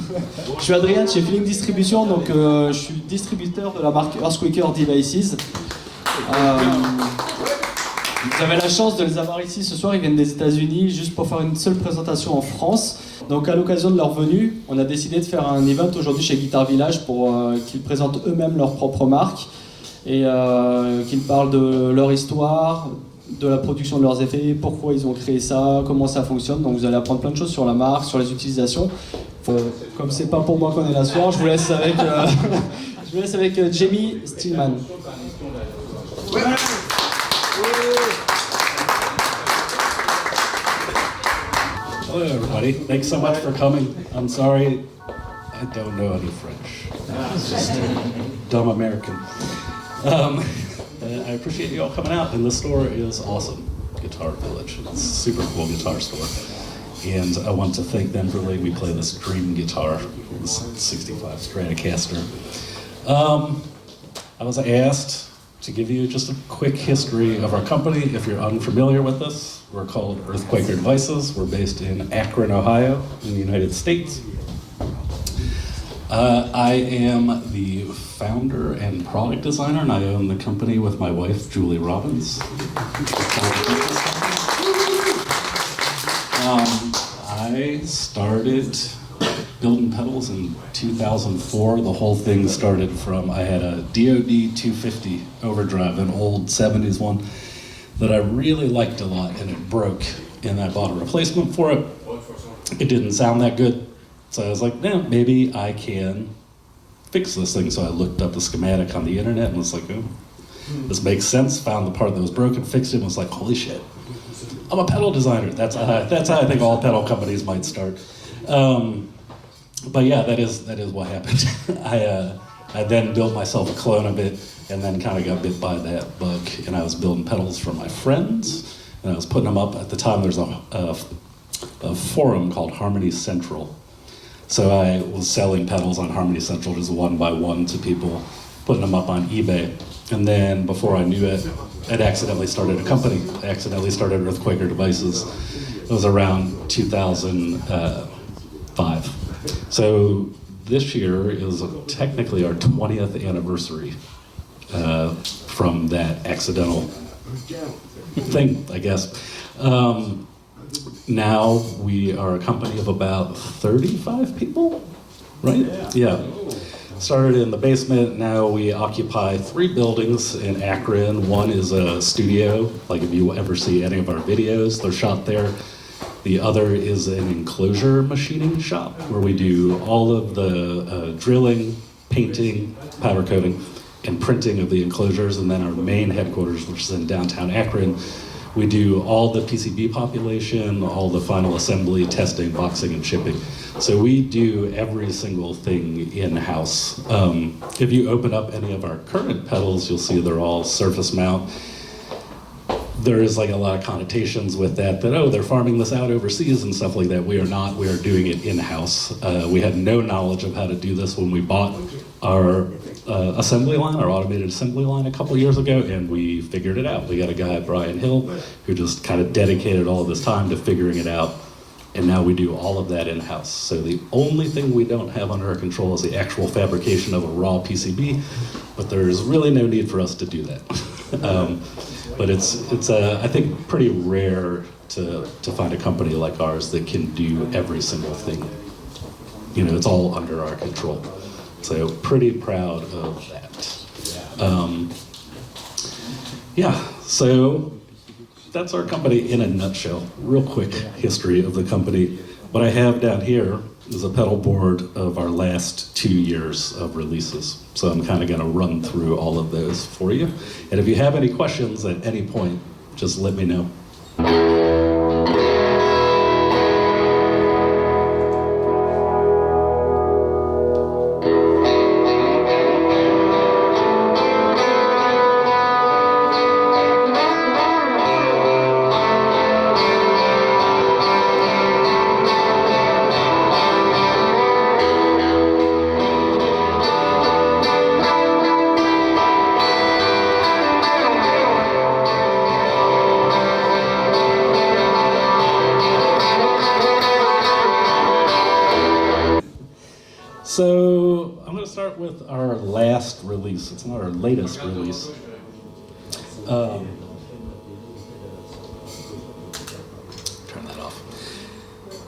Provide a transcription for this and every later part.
Je suis Adrien de chez Feeling Distribution, donc je suis distributeur de la marque Quaker Devices. Vous avez la chance de les avoir ici ce soir, ils viennent des États-Unis juste pour faire une seule présentation en France. Donc à l'occasion de leur venue, on a décidé de faire un event aujourd'hui chez Guitar Village pour qu'ils présentent eux-mêmes leur propre marque et qu'ils parlent de leur histoire, de la production de leurs effets, pourquoi ils ont créé ça, comment ça fonctionne. Donc vous allez apprendre plein de choses sur la marque, sur les utilisations. Comme c'est pas pour moi qu'on est là ce soir, je vous laisse avec Jamie Stillman. Hello everybody, thanks so much for coming. I'm sorry, I don't know any French. It's just dumb American. I appreciate you all coming out, and the store is awesome. Guitar Village, it's a super cool guitar store. And I want to thank them for letting me play this dream guitar, this 65 Stratocaster. I was asked to give you just a quick history of our company. If you're unfamiliar with us, we're called Quaker Devices. We're based in Akron, Ohio, in the United States. I am the founder and product designer, and I own the company with my wife, Julie Robbins. I started building pedals in 2004. The whole thing started from, I had a DoD 250 overdrive, an old 70s one that I really liked a lot, and it broke, and I bought a replacement for it. It didn't sound that good, so I was like, no, maybe I can fix this thing. So I looked up a schematic on the internet and was like, oh, this makes sense. Found the part that was broken, fixed it, and was like, holy shit, I'm a pedal designer. That's how I think all pedal companies might start. But yeah, that is what happened. I then built myself a clone of it, and then kind of got bit by that bug. And I was building pedals for my friends, and I was putting them up. At the time, there's a forum called Harmony Central. So I was selling pedals on Harmony Central just one by one to people, putting them up on eBay. And then before I knew it, I'd accidentally started a company. I accidentally started with Quaker Devices. It was around 2005. So this year is technically our 20th anniversary from that accidental thing, I guess. Now we are a company of about 35 people, right? Yeah. Started in the basement. Now we occupy 3 buildings in Akron. One is a studio, like if you ever see any of our videos, they're shot there. The other is an enclosure machining shop where we do all of the drilling, painting, powder coating, and printing of the enclosures. And then our main headquarters, which is in downtown Akron, we do all the PCB population, all the final assembly, testing, boxing, and shipping. So we do every single thing in-house. If you open up any of our current pedals, you'll see they're all surface mount. There is like a lot of connotations with that, oh, they're farming this out overseas and stuff like that. We are not, we are doing it in-house. We had no knowledge of how to do this when we bought our assembly line, our automated assembly line a couple years ago, and we figured it out. We got a guy, Brian Hill, who just kind of dedicated all of his time to figuring it out, and now we do all of that in-house. So the only thing we don't have under our control is the actual fabrication of a raw PCB, but there's really no need for us to do that. But it's I think pretty rare to find a company like ours that can do every single thing. You know, it's all under our control. So pretty proud of that. Yeah, so that's our company in a nutshell. Real quick history of the company. What I have down here is a pedal board of our last 2 years of releases. So I'm kind of going to run through all of those for you. And if you have any questions at any point, just let me know. So I'm going to start with our last release. It's not our latest release. Turn that off.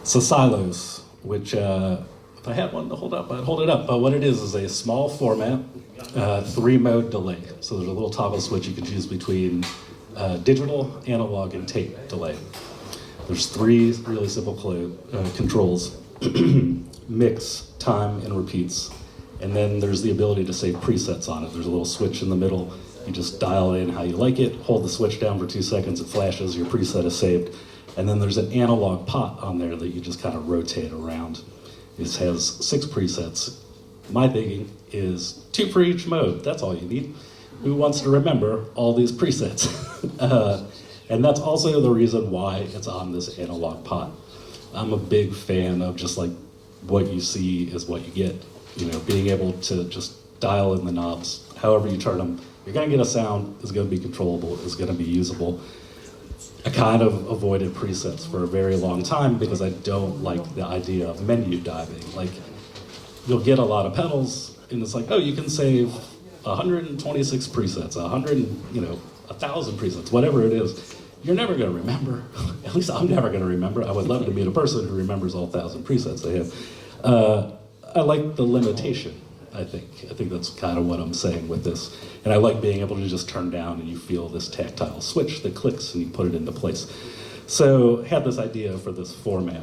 So Silos, which if I had one to hold up, I'd hold it up. But what it is a small format, 3-mode delay. So there's a little toggle switch you can choose between digital, analog, and tape delay. There's 3 really simple controls. Mix, time, and repeats. And then there's the ability to save presets on it. There's a little switch in the middle. You just dial in how you like it, hold the switch down for 2 seconds, it flashes, your preset is saved. And then there's an analog pot on there that you just kind of rotate around. This has 6 presets. My thinking is 2 for each mode. That's all you need. Who wants to remember all these presets? And that's also the reason why it's on this analog pot. I'm a big fan of just like what you see is what you get. You know, being able to just dial in the knobs, however you turn them, you're gonna get a sound that's gonna be controllable, is gonna be usable. I kind of avoided presets for a very long time because I don't like the idea of menu diving. Like, you'll get a lot of pedals, and it's like, oh, you can save 126 presets, 1,000 presets, whatever it is. You're never going to remember. At least I'm never going to remember. I would love to meet a person who remembers all 1,000 presets they have. I like the limitation, I think. I think that's kind of what I'm saying with this. And I like being able to just turn down and you feel this tactile switch that clicks and you put it into place. So I had this idea for this format.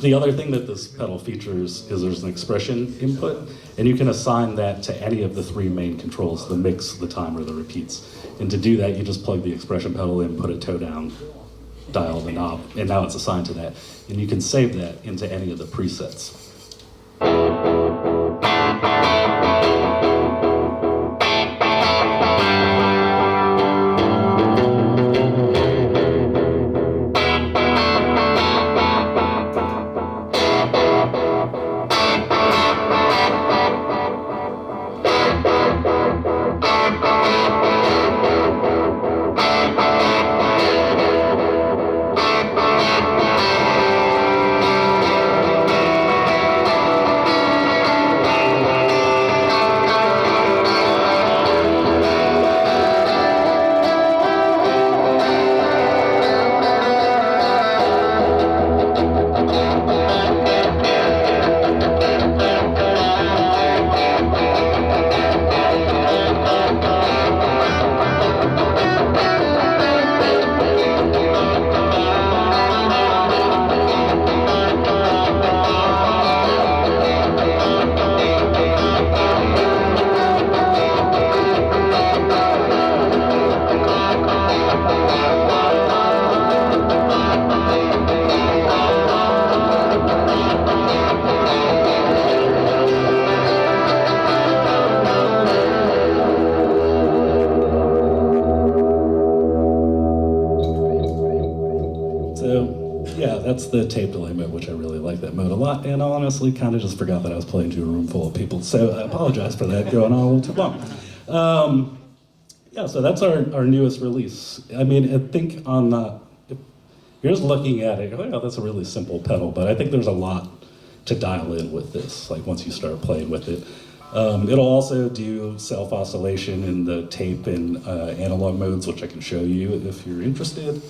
The other thing that this pedal features is there's an expression input, and you can assign that to any of the 3 main controls, the mix, the time, or the repeats. And to do that, you just plug the expression pedal in, put a toe down, dial the knob, and now it's assigned to that. And you can save that into any of the presets. That's the tape delay mode, which I really like that mode a lot, and I honestly kind of just forgot that I was playing to a room full of people, so I apologize for that going on a little too long. Yeah, so that's our newest release. I mean, I think on the, if you're just looking at it, you're like, oh, that's a really simple pedal, but I think there's a lot to dial in with this, like once you start playing with it. It'll also do self-oscillation in the tape and analog modes, which I can show you if you're interested.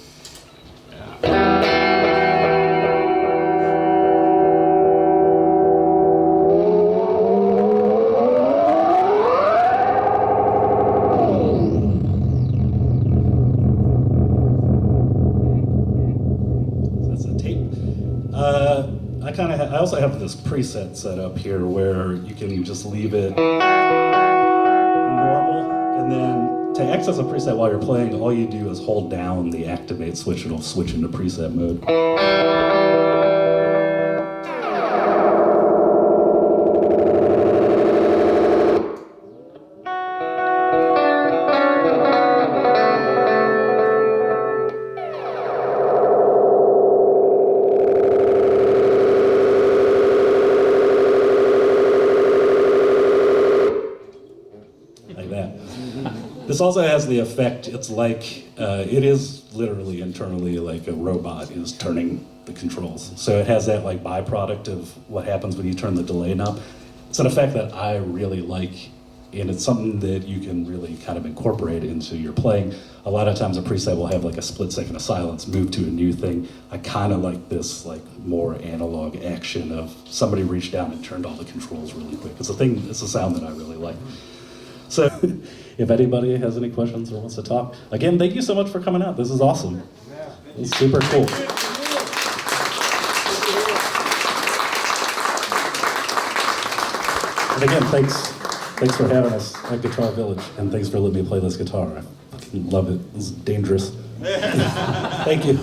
I also have this preset set up here where you can just leave it normal, and then to access a preset while you're playing, all you do is hold down the activate switch, and it'll switch into preset mode. This also has the effect, it's like, it is literally internally like a robot is turning the controls. So it has that like byproduct of what happens when you turn the delay knob. It's an effect that I really like, and it's something that you can really kind of incorporate into your playing. A lot of times a preset will have like a split second of silence, move to a new thing. I kind of like this like more analog action of somebody reached down and turned all the controls really quick. It's a sound that I really like. So if anybody has any questions or wants to talk, again, thank you so much for coming out. This is awesome. It's super cool. And again, thanks for having us at Guitar Village, and thanks for letting me play this guitar. I fucking love it. This is dangerous. Thank you.